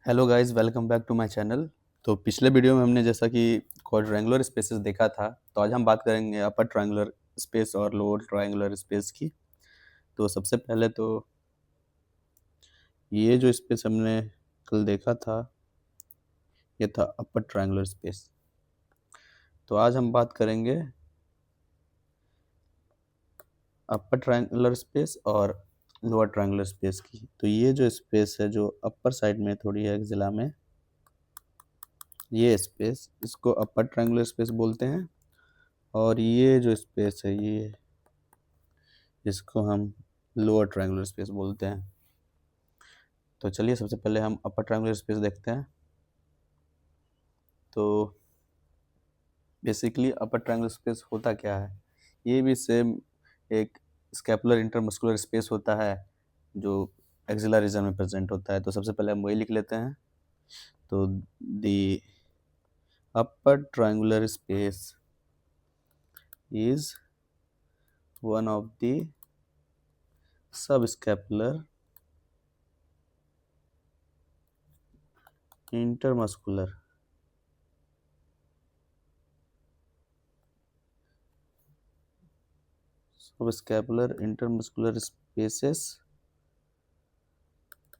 Hello guys, welcome back to my channel. तो पिछले video में हमने जैसा कि क्वाड्रेंगुलर स्पेसेस देखा था, तो आज हम बात करेंगे अपर ट्रायंगुलर स्पेस और लोअर ट्रायंगुलर स्पेस की। तो सबसे पहले तो ये जो स्पेस हमने कल देखा था, ये था अपर ट्रायंगुलर स्पेस। तो आज हम बात करेंगे अपर ट्रायंगुलर स्पेस और लोअर ट्रायंगुलर स्पेस की। तो ये जो स्पेस है जो अपर साइड में थोड़ी है एक्सिला में, ये स्पेस, इसको अपर ट्रायंगुलर स्पेस बोलते हैं। और ये जो स्पेस है ये, इसको हम लोअर ट्रायंगुलर स्पेस बोलते हैं। तो चलिए सबसे पहले हम अपर ट्रायंगुलर स्पेस देखते हैं। तो बेसिकली अपर ट्रायंगुलर स्पेस होता क्या है, ये भी सेम एक स्कैपुलर इंटरमस्कुलर स्पेस होता है जो एक्सिलर रीजन में प्रेजेंट होता है। तो सबसे पहले हम वही लिख लेते हैं। तो the upper triangular space is one of the subscapular intermuscular spaces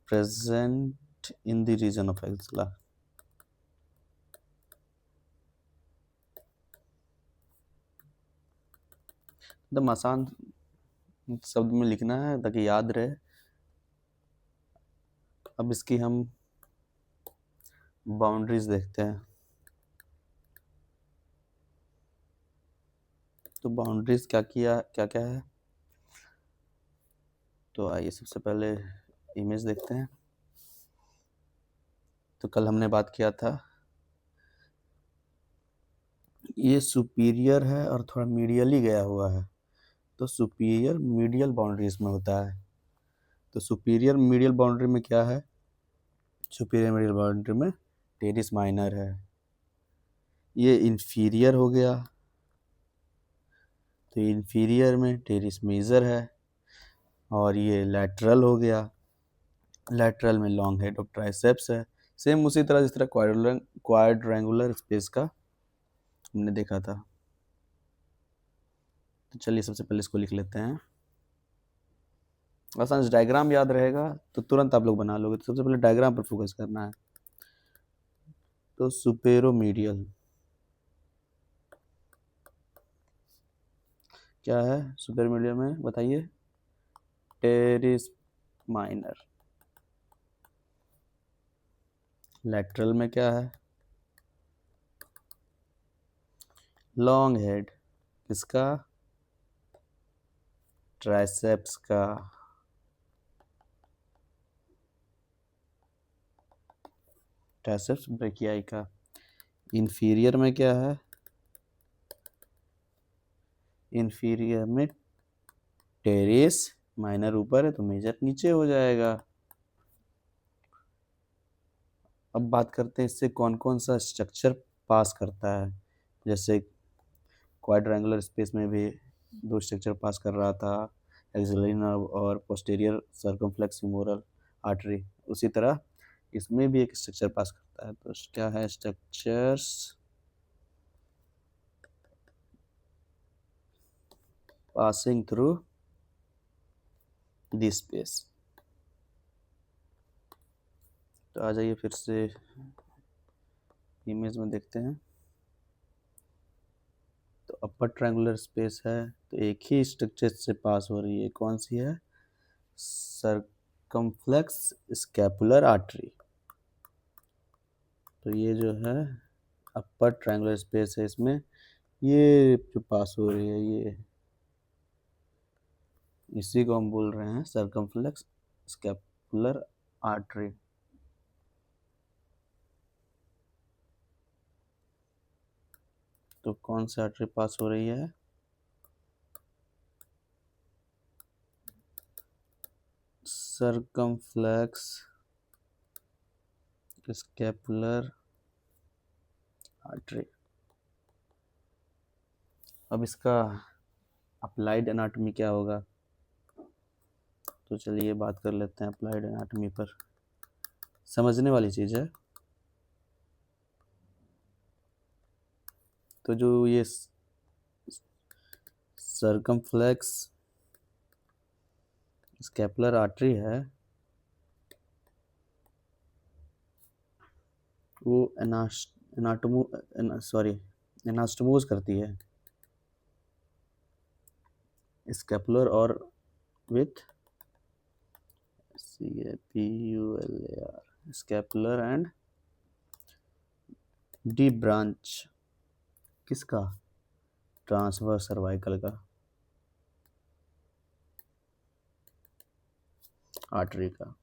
present in the region of axilla। एकदम आसान शब्द में लिखना है ताकि याद रहे। अब इसकी हम बाउंड्रीज देखते हैं। तो बाउंड्रीज क्या क्या है, तो आइए सबसे पहले इमेज देखते हैं। तो कल हमने बात किया था, ये सुपीरियर है और थोड़ा मीडियली गया हुआ है। तो सुपीरियर मीडियल बाउंड्रीज में होता है। तो सुपीरियर मीडियल बाउंड्री में क्या है, सुपीरियर मीडियल बाउंड्री में टेरिस माइनर है। ये इंफीरियर हो गया, तो इंफीरियर में टेरिस मेजर है। और ये लैटरल हो गया, लैटरल में लॉन्ग हेड ऑफ ट्राइसेप्स है। सेम उसी तरह जिस तरह क्वाड्रेंगुलर स्पेस का हमने देखा था। तो चलिए सबसे पहले इसको लिख लेते हैं। आसान डायग्राम याद रहेगा तो तुरंत आप लोग बना लोगे। तो सबसे पहले डायग्राम पर फोकस करना है। तो सुपेरोमीडियल क्या है, सुपेरोमीडियल में बताइए, टेरिस माइनर। लैटरल में क्या है, लॉन्ग हेड, किसका, ट्राइसेप्स का। ट्राइसेप्स ब्रेकियाई का। इंफीरियर में क्या है, इंफीरियर में टेरिस माइनर ऊपर है तो मेजर नीचे हो जाएगा। अब बात करते हैं इससे कौन कौन सा स्ट्रक्चर पास करता है। जैसे क्वाड्रेंगुलर स्पेस में भी दो स्ट्रक्चर पास कर रहा था, एक्सिलरी नर्व और पोस्टीरियर सर्कमफ्लेक्स फेमोरल आर्टरी। उसी तरह इसमें भी एक स्ट्रक्चर पास करता है। तो क्या है, structures passing through this space. तो आ जाइए फिर से इमेज में देखते हैं। तो अपर ट्रायंगुलर स्पेस है तो एक ही स्ट्रक्चर से पास हो रही है, कौन सी है, सर्कमफ्लेक्स स्कैपुलर आर्टरी। तो ये जो है अपर ट्रायंगुलर स्पेस है, इसमें ये जो पास हो रही है ये, इसी को हम बोल रहे हैं सर्कमफ्लेक्स स्कैपुलर आर्टरी। तो कौन सी आर्टरी पास हो रही है, सर्कमफ्लेक्स स्कैपुलर आर्टरी। अब इसका अप्लाइड एनाटॉमी क्या होगा, तो चलिए बात कर लेते हैं अप्लाइड एनाटॉमी पर। समझने वाली चीज़ है। तो जो ये सर्कमफ्लेक्स स्कैपुलर आर्टरी है वो एनास्टोमोज करती है स्कैपुलर और with CAPULAR scapular and deep branch किसका, ट्रांसवर्स सर्वाइकल का, आर्टरी का,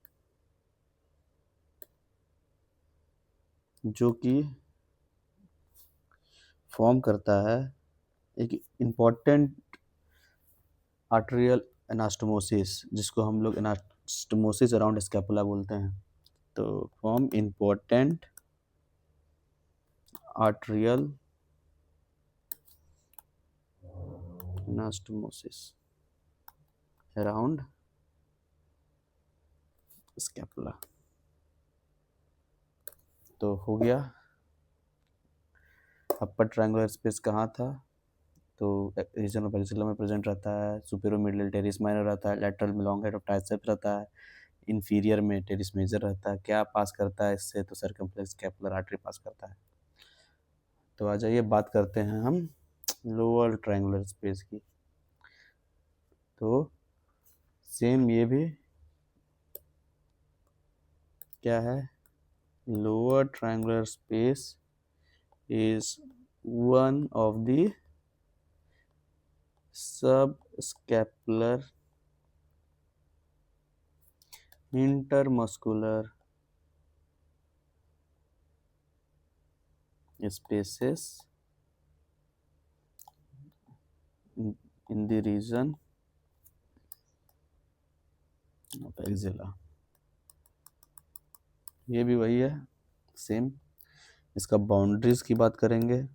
जो कि फॉर्म करता है एक इम्पॉर्टेंट आर्टेरियल एनास्टोमोसिस, जिसको हम लोग एनास्टोमोसिस अराउंड स्कैपुला बोलते हैं। तो form important arterial anastomosis around scapula. तो हो गया। अपर ट्रायंगुलर स्पेस कहाँ था, तो रीजन ऑफ एक्सिला में प्रेजेंट रहता है, सुपेरोमिडियल टेरिस माइनर रहता है, लेटरल में लॉन्ग हेड ऑफ ट्राइसेप्स रहता है, इंफीरियर में टेरिस मेजर रहता है। क्या पास करता है इससे, तो सर्कमफ्लेक्स स्कैपुलर आर्टरी पास करता है। तो आ जाइए बात करते हैं हम लोअर ट्रायंगुलर स्पेस की। तो सेम ये भी क्या है, lower triangular space is one of the subscapular intermuscular spaces in the region of axilla। ये भी वही है सेम। इसका बाउंड्रीज की बात करेंगे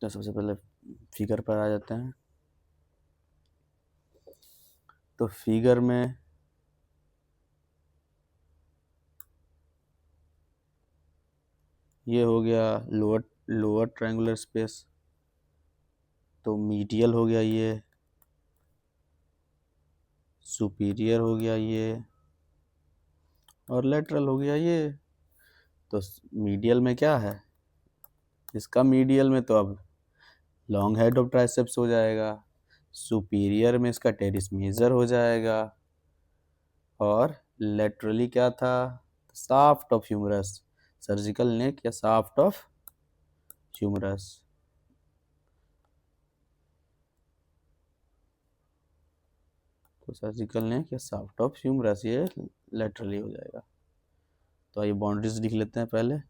तो सबसे पहले फिगर पर आ जाते हैं। तो फिगर में ये हो गया लोअर ट्रायंगुलर स्पेस, तो मीडियल हो गया ये, सुपीरियर हो गया ये, और लेटरल हो गया ये। तो मीडियल में क्या है, इसका मीडियल में तो अब लॉन्ग हेड ऑफ ट्राइसेप्स हो जाएगा, सुपीरियर में इसका टेरिस मेजर हो जाएगा, और लेटरली क्या था, shaft of humerus, surgical neck या शाफ्ट ऑफ ह्यूमरस। तो सर्जिकल नेक या शाफ्ट ऑफ ह्यूमरस ये लेटरली हो जाएगा। तो आइए बाउंड्रीज लिख लेते हैं पहले।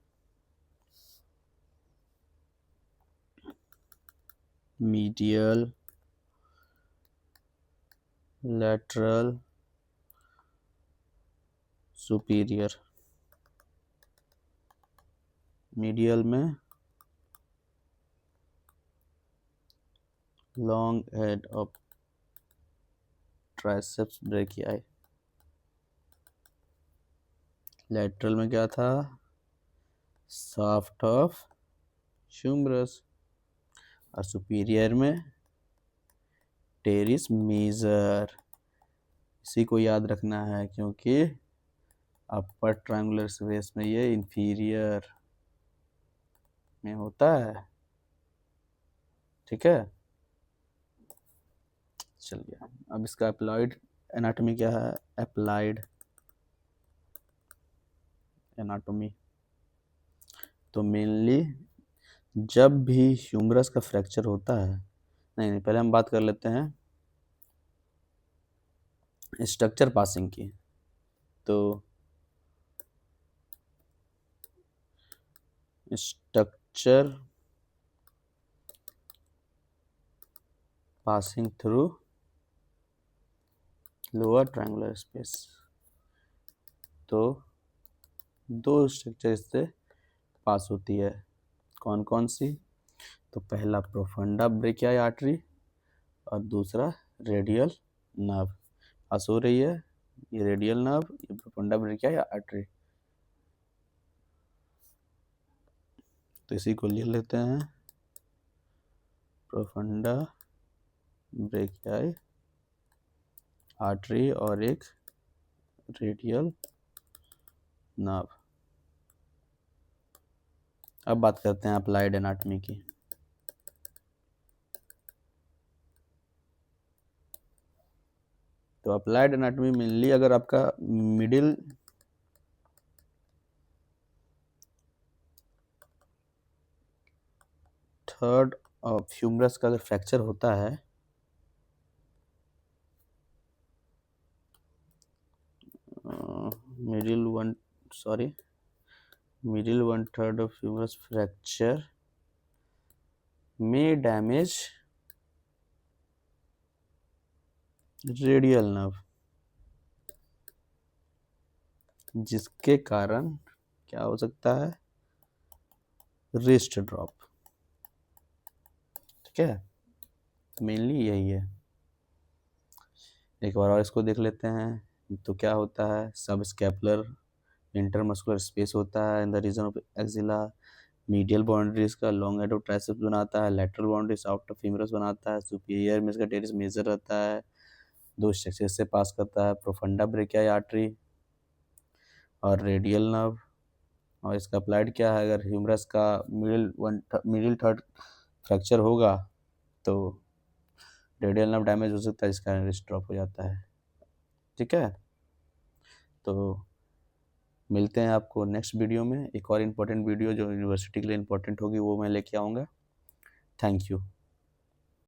Medial, lateral, superior. मीडियल में long head of triceps brachii, lateral में क्या था, शाफ्ट ऑफ ह्यूमरस, और सुपीरियर में टेरिस मेजर। इसी को याद रखना है क्योंकि अपर ट्रायंगुलर स्पेस में ये इंफीरियर में होता है। ठीक है, चलिए अब इसका अप्लाइड एनाटॉमी क्या है, अप्लाइड एनाटॉमी। तो मेनली जब भी ह्यूमरस का फ्रैक्चर होता है, नहीं पहले हम बात कर लेते हैं स्ट्रक्चर पासिंग की। तो structure passing through lower triangular space, तो दो स्ट्रक्चर इससे पास होती है। कौन कौन सी, तो पहला प्रोफंडा ब्रेकियाई आर्टरी और दूसरा रेडियल नर्व पास हो रही है ये रेडियल नर्व, ये प्रोफंडा ब्रेकिया या आर्टरी। तो इसी को ले लेते हैं प्रोफंडा ब्रेकियाई आर्टरी और एक रेडियल नर्व। अब बात करते हैं अप्लाइड एनाटॉमी की। तो अप्लाइड एनाटॉमी मेनली अगर आपका मिडिल थर्ड ऑफ ह्यूमरस का अगर फ्रैक्चर होता है, middle one third of humerus fracture में डैमेज रेडियल नर्व, जिसके कारण क्या हो सकता है, रिस्ट ड्रॉप। ठीक है, मेनली यही है। एक बार और इसको देख लेते हैं। तो क्या होता है, सब स्कैपुलर इंटरमस्कुलर स्पेस होता है in the region of axilla. Medial boundaries का लॉन्ग हेड ऑफ ट्राइसेप्स बनाता है, लेटरल बाउंड्रीज आउटर फीमरस बनाता है, सुपीरियर में इसका टेरिस मेजर रहता है, दो स्ट्रक्चर से पास करता है, प्रोफंडा ब्रेकियाई आर्टरी और रेडियल नर्व। और इसका अप्लाइड क्या है, अगर ह्यूमरस का मिडिल थर्ड फ्रैक्चर होगा तो रेडियल नर्व डैमेज हो सकता है, जिसका रिस्ट ड्रॉप हो जाता है। ठीक है, तो मिलते हैं आपको नेक्स्ट वीडियो में। एक और इम्पोर्टेंट वीडियो जो यूनिवर्सिटी के लिए इम्पोर्टेंट होगी वो मैं लेके आऊँगा। Thank you.